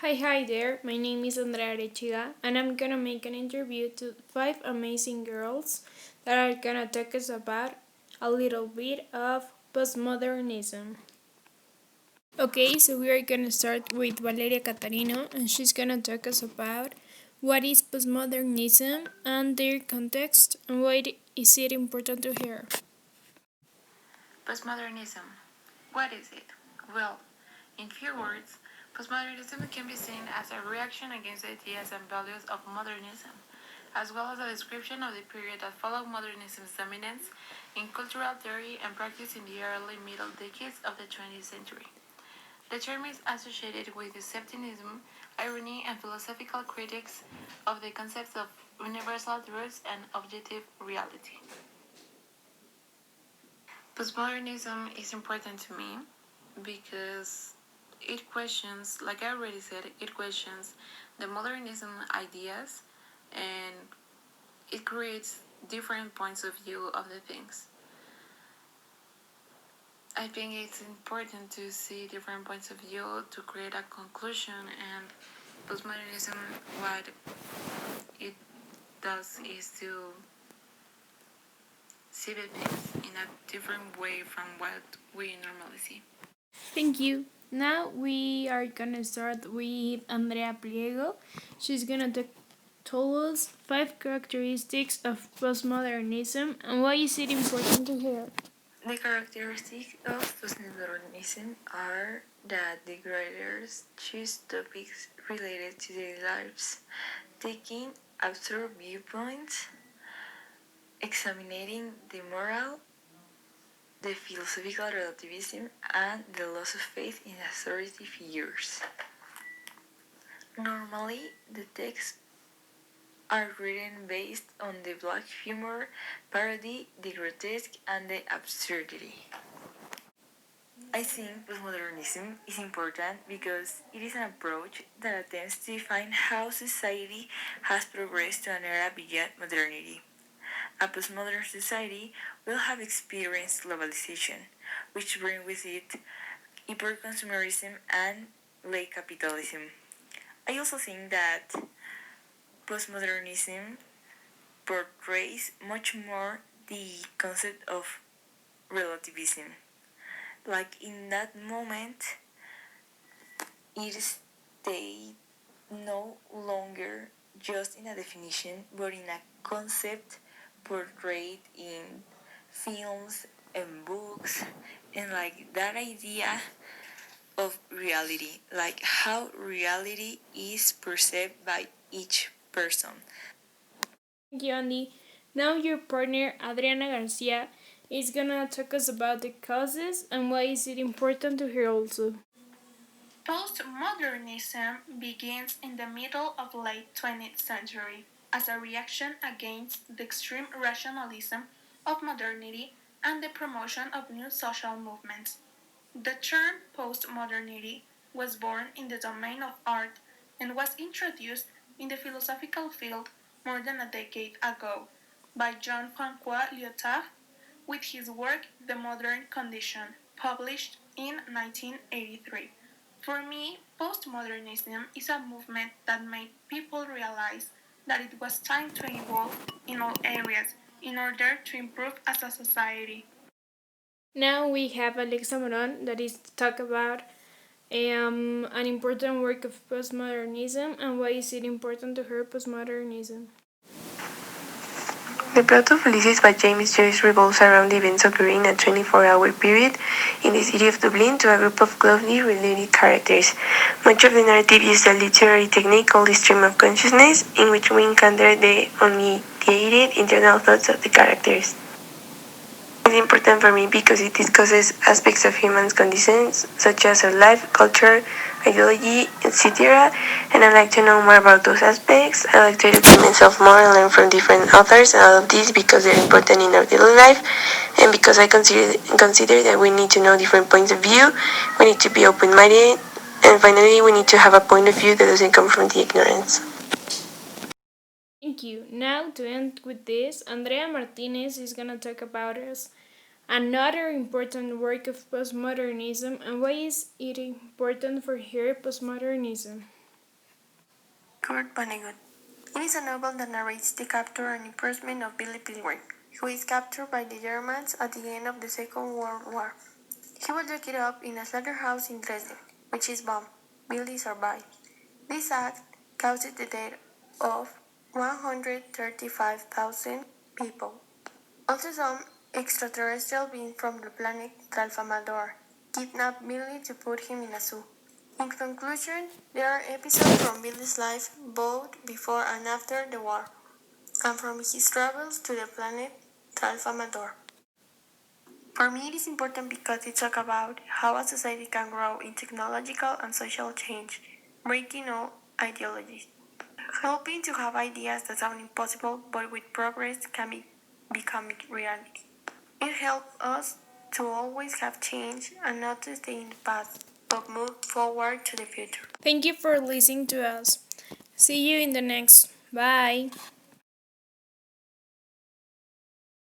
Hi there. My name is Andrea Arechiga, and I'm gonna make an interview to five amazing girls that are gonna talk us about a little bit of postmodernism. Okay, so we are gonna start with Valeria Catarino, and she's gonna talk us about what is postmodernism and their context, and why is it important to her. Postmodernism. What is it? Well, in few words, postmodernism can be seen as a reaction against the ideas and values of modernism, as well as a description of the period that followed modernism's dominance in cultural theory and practice in the early middle decades of the 20th century. The term is associated with deceptivism, irony, and philosophical critiques of the concepts of universal truths and objective reality. Postmodernism is important to me because it questions, like I already said, it questions the modernism ideas and it creates different points of view of the things. I think it's important to see different points of view to create a conclusion, and postmodernism, what it does is to see the things in a different way from what we normally see. Thank you. Now we are gonna start with Andrea Pliego. She's gonna tell us five characteristics of postmodernism and why is it important to her. The characteristics of postmodernism are that the writers choose topics related to their lives, taking absurd viewpoints, examining the moral, the philosophical relativism, and the loss of faith in authority figures. Normally, the texts are written based on the black humor, parody, the grotesque, and the absurdity. I think postmodernism is important because it is an approach that attempts to define how society has progressed to an era beyond modernity. A postmodern society will have experienced globalization, which brings with it hyperconsumerism and late capitalism. I also think that postmodernism portrays much more the concept of relativism. Like in that moment, it stayed no longer just in a definition, but in a concept portrayed in films and books, and like that idea of reality, like how reality is perceived by each person. Thank you, Andy. Now your partner Adriana Garcia is gonna talk us about the causes and why is it important to her also. Postmodernism begins in the middle of late 20th century as a reaction against the extreme rationalism of modernity and the promotion of new social movements. The term postmodernity was born in the domain of art and was introduced in the philosophical field more than a decade ago by Jean-Francois Lyotard with his work The Modern Condition, published in 1983. For me, postmodernism is a movement that made people realize that it was time to evolve in all areas in order to improve as a society. Now we have Alexa Moron that is to talk about an important work of postmodernism and why is it important to her postmodernism. The plot of Ulysses by James Joyce revolves around events occurring in a 24-hour period in the city of Dublin to a group of closely related characters. Much of the narrative uses a literary technique called the stream of consciousness, in which we encounter the unmediated internal thoughts of the characters. It's important for me because it discusses aspects of human conditions such as our life, culture, ideology, etc. And I like to know more about those aspects. I like to educate myself more and learn from different authors and all of these because they're important in our daily life and because I consider that we need to know different points of view, we need to be open-minded, and finally we need to have a point of view that doesn't come from the ignorance. Thank you. Now to end with this, Andrea Martinez is gonna talk about us another important work of postmodernism and why is it important for her postmodernism. Kurt Vonnegut. It is a novel that narrates the capture and imprisonment of Billy Pilgrim, who is captured by the Germans at the end of the Second World War. He was locked up in a slaughterhouse in Dresden, which is bombed. Billy survived. This act caused the death of 135,000 people. Also, some extraterrestrial being from the planet Tralfamador kidnapped Billy to put him in a zoo. In conclusion, there are episodes from Billy's life both before and after the war, and from his travels to the planet Tralfamador. For me, it is important because it talks about how a society can grow in technological and social change, breaking all ideologies, helping to have ideas that sound impossible but with progress can become reality. It helps us to always have change and not to stay in the past, but move forward to the future. Thank you for listening to us. See you in the next. Bye.